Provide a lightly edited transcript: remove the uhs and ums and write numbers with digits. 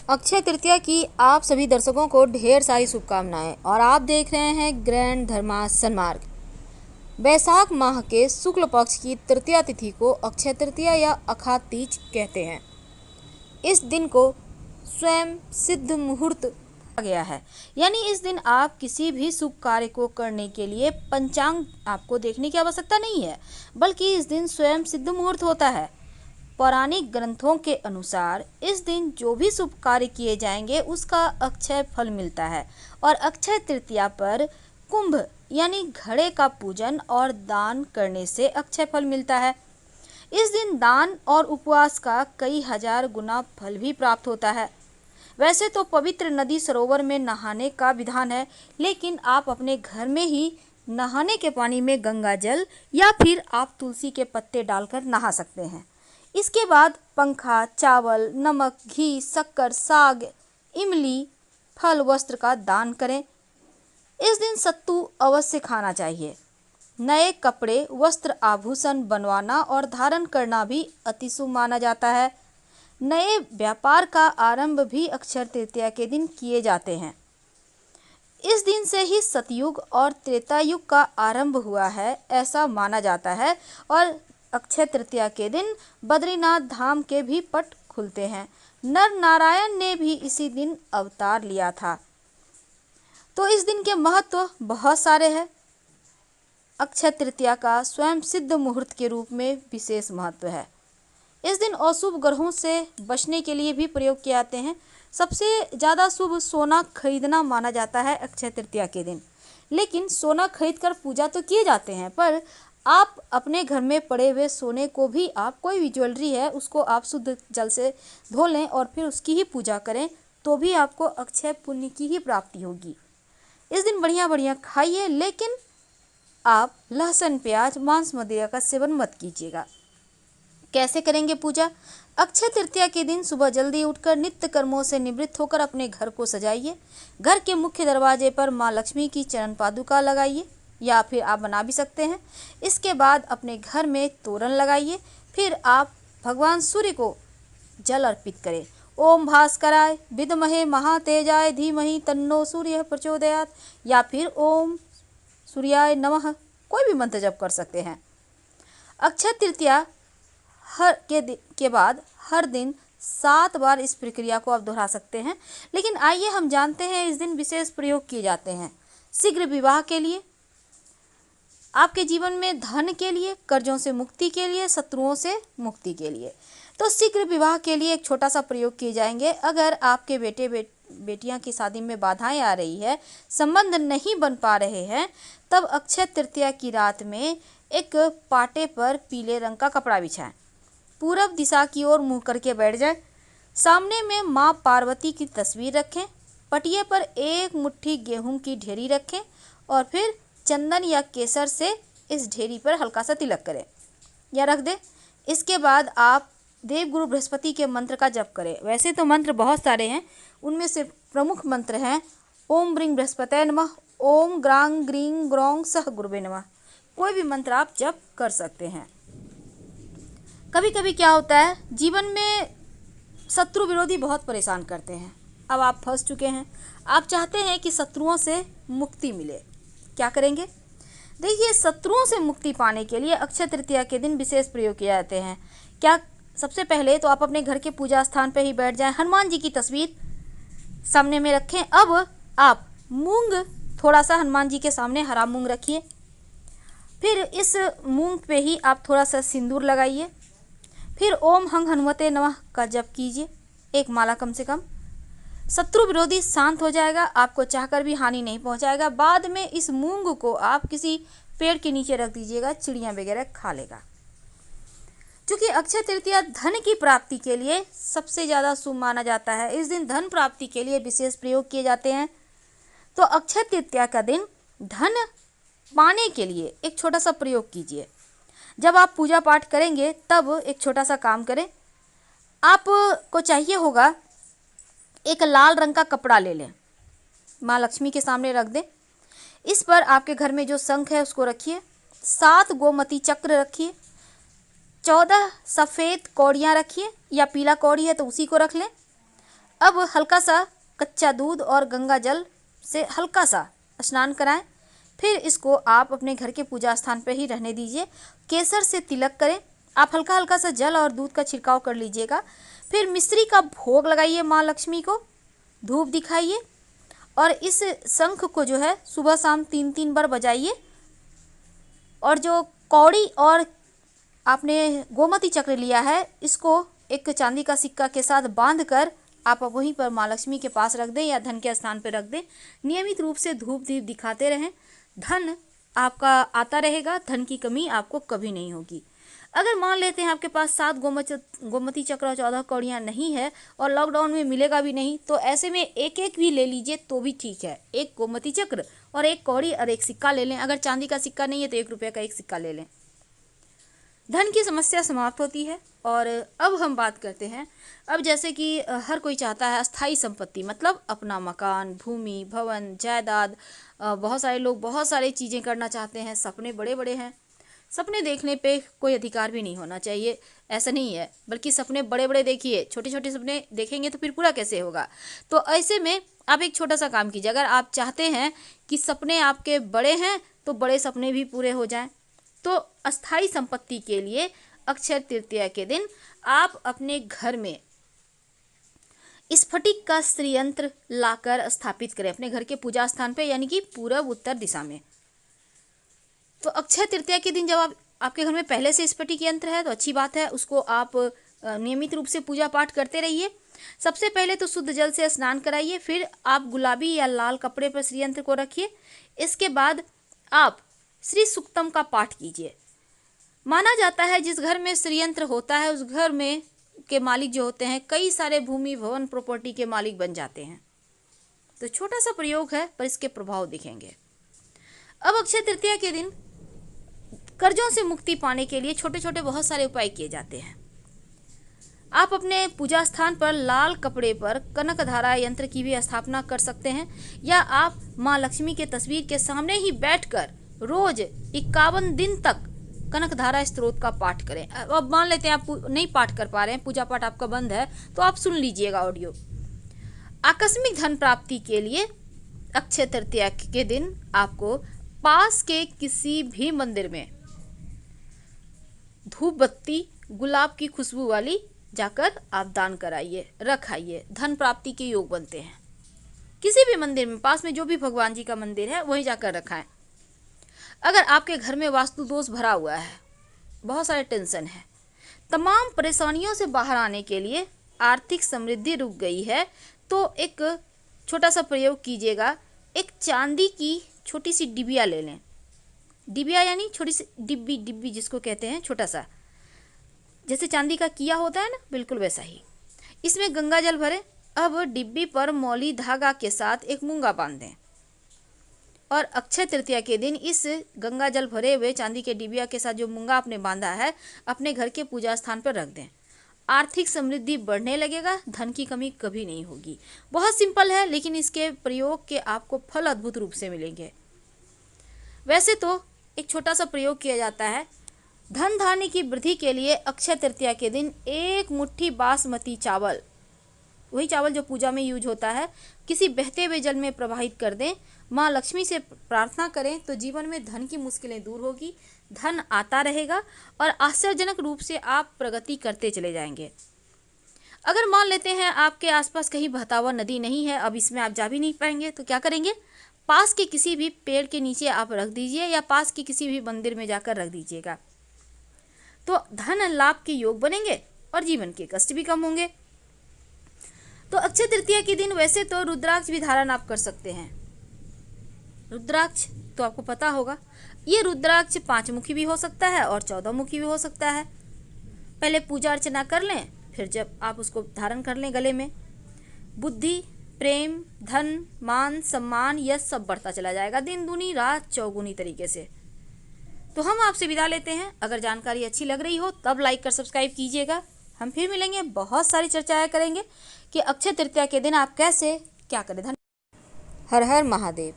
अक्षय तृतीया की आप सभी दर्शकों को ढेर सारी शुभकामनाएं। और आप देख रहे हैं ग्रैंड धर्मा सन्मार्ग। वैशाख माह के शुक्ल पक्ष की तृतीया तिथि को अक्षय तृतीया या अखात तीज कहते हैं। इस दिन को स्वयं सिद्ध मुहूर्त कहा गया है, यानी इस दिन आप किसी भी शुभ कार्य को करने के लिए पंचांग आपको देखने की आवश्यकता नहीं है, बल्कि इस दिन स्वयं सिद्ध मुहूर्त होता है। पौराणिक ग्रंथों के अनुसार इस दिन जो भी शुभ कार्य किए जाएंगे उसका अक्षय फल मिलता है। और अक्षय तृतीया पर कुंभ यानी घड़े का पूजन और दान करने से अक्षय फल मिलता है। इस दिन दान और उपवास का कई हजार गुना फल भी प्राप्त होता है। वैसे तो पवित्र नदी सरोवर में नहाने का विधान है, लेकिन आप अपने घर में ही नहाने के पानी में गंगा जल या फिर आप तुलसी के पत्ते डालकर नहा सकते हैं। इसके बाद पंखा, चावल, नमक, घी, शक्कर, साग, इमली, फल, वस्त्र का दान करें। इस दिन सत्तू अवश्य खाना चाहिए। नए कपड़े, वस्त्र, आभूषण बनवाना और धारण करना भी अति शुभ माना जाता है। नए व्यापार का आरंभ भी अक्षय तृतीया के दिन किए जाते हैं। इस दिन से ही सतयुग और त्रेता युग का आरंभ हुआ है, ऐसा माना जाता है। और अक्षय तृतीया के दिन बद्रीनाथ धाम के भी पट खुलते हैं। नर नारायण ने भी इसी दिन अवतार लिया था। तो इस दिन के महत्व बहुत सारे हैं। अक्षय तृतीया का स्वयं सिद्ध मुहूर्त के रूप में विशेष महत्व है। इस दिन अशुभ ग्रहों से बचने के लिए भी प्रयोग किए जाते हैं। सबसे ज़्यादा शुभ सोना खरीदना माना जाता है अक्षय तृतीया के दिन। लेकिन सोना खरीद कर पूजा तो किए जाते हैं, पर आप अपने घर में पड़े हुए सोने को भी, आप कोई भी ज्वेलरी है उसको आप शुद्ध जल से धो लें और फिर उसकी ही पूजा करें, तो भी आपको अक्षय पुण्य की ही प्राप्ति होगी। इस दिन बढ़िया बढ़िया खाइए, लेकिन आप लहसुन, प्याज, मांस, मदिरा का सेवन मत कीजिएगा। कैसे करेंगे पूजा? अक्षय तृतीया के दिन सुबह जल्दी उठकर नित्य कर्मों से निवृत्त होकर अपने घर को सजाइए। घर के मुख्य दरवाजे पर माँ लक्ष्मी की चरण पादुका लगाइए, या फिर आप बना भी सकते हैं। इसके बाद अपने घर में तोरण लगाइए। फिर आप भगवान सूर्य को जल अर्पित करें। ओम भास्कराय विद्महे महातेजाय धीमहि तन्नो सूर्य प्रचोदयात्, या फिर ओम सूर्याय नमः, कोई भी मंत्र जप कर सकते हैं। अक्षय तृतीया के बाद हर दिन 7 बार इस प्रक्रिया को आप दोहरा सकते हैं। लेकिन आइए हम जानते हैं इस दिन विशेष प्रयोग किए जाते हैं। शीघ्र विवाह के लिए, आपके जीवन में धन के लिए, कर्जों से मुक्ति के लिए, शत्रुओं से मुक्ति के लिए। तो शीघ्र विवाह के लिए एक छोटा सा प्रयोग किए जाएंगे। अगर आपके बेटियां की शादी में बाधाएं आ रही है, संबंध नहीं बन पा रहे हैं, तब अक्षय तृतीया की रात में एक पाटे पर पीले रंग का कपड़ा बिछाएं। पूरब दिशा की ओर मुंह करके बैठ जाए। सामने में माँ पार्वती की तस्वीर रखें। पटिये पर एक मुट्ठी गेहूं की ढेरी रखें और फिर चंदन या केसर से इस ढेरी पर हल्का सा तिलक करें या रख दें। इसके बाद आप देवगुरु बृहस्पति के मंत्र का जप करें। वैसे तो मंत्र बहुत सारे हैं, उनमें से प्रमुख मंत्र हैं ओम ब्रीं बृहस्पतये नमः, ओम ग्रां ग्रीं ग्रौं सह गुरुवे नमः। कोई भी मंत्र आप जप कर सकते हैं। कभी कभी क्या होता है, जीवन में शत्रु विरोधी बहुत परेशान करते हैं। अब आप फंस चुके हैं, आप चाहते हैं कि शत्रुओं से मुक्ति मिले। क्या करेंगे? देखिए, शत्रुओं से मुक्ति पाने के लिए अक्षय तृतीया के दिन विशेष प्रयोग किए जाते हैं। क्या? सबसे पहले तो आप अपने घर के पूजा स्थान पर ही बैठ जाएं। हनुमान जी की तस्वीर सामने में रखें। अब आप मूंग, थोड़ा सा हनुमान जी के सामने हरा मूंग रखिए। फिर इस मूंग पे ही आप थोड़ा सा सिंदूर लगाइए। फिर ओम हंग हनुमते नमः का जप कीजिए, एक माला कम से कम। शत्रु विरोधी शांत हो जाएगा, आपको चाहकर भी हानि नहीं पहुंचाएगा। बाद में इस मूंग को आप किसी पेड़ के नीचे रख दीजिएगा, चिड़ियाँ वगैरह खा लेगा। क्योंकि अक्षय तृतीया धन की प्राप्ति के लिए सबसे ज़्यादा शुभ माना जाता है। इस दिन धन प्राप्ति के लिए विशेष प्रयोग किए जाते हैं। तो अक्षय तृतीया का दिन धन पाने के लिए एक छोटा सा प्रयोग कीजिए। जब आप पूजा पाठ करेंगे तब एक छोटा सा काम करें। आपको चाहिए होगा, एक लाल रंग का कपड़ा ले लें, माँ लक्ष्मी के सामने रख दें। इस पर आपके घर में जो शंख है उसको रखिए। 7 गोमती चक्र रखिए। 14 सफ़ेद कौड़ियाँ रखिए, या पीला कौड़ी है तो उसी को रख लें। अब हल्का सा कच्चा दूध और गंगा जल से हल्का सा स्नान कराएं। फिर इसको आप अपने घर के पूजा स्थान पर ही रहने दीजिए। केसर से तिलक करें। आप हल्का हल्का सा जल और दूध का छिड़काव कर लीजिएगा। फिर मिश्री का भोग लगाइए माँ लक्ष्मी को, धूप दिखाइए और इस शंख को जो है सुबह शाम 3-3 बार बजाइए। और जो कौड़ी और आपने गोमती चक्र लिया है, इसको एक चांदी का सिक्का के साथ बांधकर आप वहीं पर माँ लक्ष्मी के पास रख दें या धन के स्थान पर रख दें। नियमित रूप से धूप दीप दिखाते रहें, धन आपका आता रहेगा, धन की कमी आपको कभी नहीं होगी। अगर मान लेते हैं आपके पास 7 गोमती चक्र और 14 कौड़ियाँ नहीं है और लॉकडाउन में मिलेगा भी नहीं, तो ऐसे में एक एक भी ले लीजिए तो भी ठीक है। एक गोमती चक्र और एक कौड़ी और एक सिक्का ले लें। अगर चांदी का सिक्का नहीं है तो 1 रुपये का एक सिक्का ले लें। धन की समस्या समाप्त होती है। और अब हम बात करते हैं, अब जैसे कि हर कोई चाहता है अस्थाई संपत्ति, मतलब अपना मकान, भूमि, भवन, जायदाद। बहुत सारे लोग बहुत सारी चीज़ें करना चाहते हैं, सपने बड़े बड़े हैं। सपने देखने पे कोई अधिकार भी नहीं होना चाहिए, ऐसा नहीं है, बल्कि सपने बड़े बड़े देखिए। छोटे छोटे सपने देखेंगे तो फिर पूरा कैसे होगा। तो ऐसे में आप एक छोटा सा काम कीजिए। अगर आप चाहते हैं कि सपने आपके बड़े हैं तो बड़े सपने भी पूरे हो जाएं, तो अस्थाई संपत्ति के लिए अक्षय तृतीया के दिन आप अपने घर में स्फटिक का श्रीयंत्र लाकर स्थापित करें अपने घर के पूजा स्थान पे, यानी कि पूर्व उत्तर दिशा में। तो अक्षय तृतीया के दिन जब आपके घर में पहले से स्फटिक यंत्र है तो अच्छी बात है, उसको आप नियमित रूप से पूजा पाठ करते रहिए। सबसे पहले तो शुद्ध जल से स्नान कराइए, फिर आप गुलाबी या लाल कपड़े पर श्रीयंत्र को रखिए। इसके बाद आप श्री सुक्तम का पाठ कीजिए। माना जाता है जिस घर में श्रीयंत्र होता है उस घर में के मालिक जो होते हैं कई सारे भूमि भवन प्रॉपर्टी के मालिक बन जाते हैं। तो छोटा सा प्रयोग है पर इसके प्रभाव दिखेंगे। अब अक्षय तृतीया के दिन कर्जों से मुक्ति पाने के लिए छोटे छोटे बहुत सारे उपाय किए जाते हैं। आप अपने पूजा स्थान पर लाल कपड़े पर कनक धारा यंत्र की भी स्थापना कर सकते हैं, या आप माँ लक्ष्मी के तस्वीर के सामने ही बैठकर रोज 51 दिन तक कनक धारा स्त्रोत का पाठ करें। अब मान लेते हैं आप नहीं पाठ कर पा रहे हैं, पूजा पाठ आपका बंद है, तो आप सुन लीजिएगा ऑडियो। आकस्मिक धन प्राप्ति के लिए अक्षय तृतीया के दिन आपको पास के किसी भी मंदिर में धूप बत्ती गुलाब की खुशबू वाली जाकर आप दान कराइए, रखाइए, धन प्राप्ति के योग बनते हैं। किसी भी मंदिर में पास में जो भी भगवान जी का मंदिर है वहीं जाकर रखाएं। अगर आपके घर में वास्तु दोष भरा हुआ है, बहुत सारे टेंशन है, तमाम परेशानियों से बाहर आने के लिए, आर्थिक समृद्धि रुक गई है, तो एक छोटा सा प्रयोग कीजिएगा। एक चांदी की छोटी सी डिबिया ले लें। डिबिया यानी छोटी सी डिब्बी जिसको कहते हैं, छोटा सा, जैसे चांदी का किया होता है ना, बिल्कुल वैसा ही। इसमें गंगा जल भरें। अब डिब्बी पर मौली धागा के साथ एक मूंगा बांध दें और अक्षय तृतीया के दिन इस गंगा जल भरे हुए चांदी के डिबिया के साथ जो मूंगा आपने बांधा है अपने घर के पूजा स्थान पर रख दें। आर्थिक समृद्धि बढ़ने लगेगा, धन की कमी कभी नहीं होगी। बहुत सिंपल है, लेकिन इसके प्रयोग के आपको फल अद्भुत रूप से मिलेंगे। वैसे तो एक छोटा सा प्रयोग किया जाता है। धन धान्य की वृद्धि के लिए अक्षय तृतीया के दिन 1 मुट्ठी बासमती चावल, वही चावल जो पूजा में यूज होता है, किसी बहते हुए जल में प्रवाहित कर दें। माँ लक्ष्मी से प्रार्थना करें तो जीवन में धन की मुश्किलें दूर होगी, धन आता रहेगा और आश्चर्यजनक रूप से आप प्रगति करते चले जाएंगे। अगर मान लेते हैं आपके आसपास कहीं बहता हुआ नदी नहीं है, अब इसमें आप जा भी नहीं पाएंगे, तो क्या करेंगे? पास के किसी भी पेड़ के नीचे आप रख दीजिए या पास के किसी भी मंदिर में जाकर रख दीजिएगा, तो धन लाभ के योग बनेंगे और जीवन के कष्ट भी कम होंगे। तो अक्षय तृतीया के दिन वैसे तो रुद्राक्ष भी धारण आप कर सकते हैं। रुद्राक्ष तो आपको पता होगा, ये रुद्राक्ष 5 मुखी भी हो सकता है और 14 मुखी भी हो सकता है। पहले पूजा अर्चना कर लें, फिर जब आप उसको धारण कर लें गले में, बुद्धि, प्रेम, धन, मान, सम्मान, यश सब बढ़ता चला जाएगा, दिन दूनी रात चौगुनी तरीके से। तो हम आपसे विदा लेते हैं। अगर जानकारी अच्छी लग रही हो तब लाइक कर सब्सक्राइब कीजिएगा। हम फिर मिलेंगे, बहुत सारी चर्चाएं करेंगे कि अक्षय तृतीया के दिन आप कैसे क्या करें। हर हर महादेव।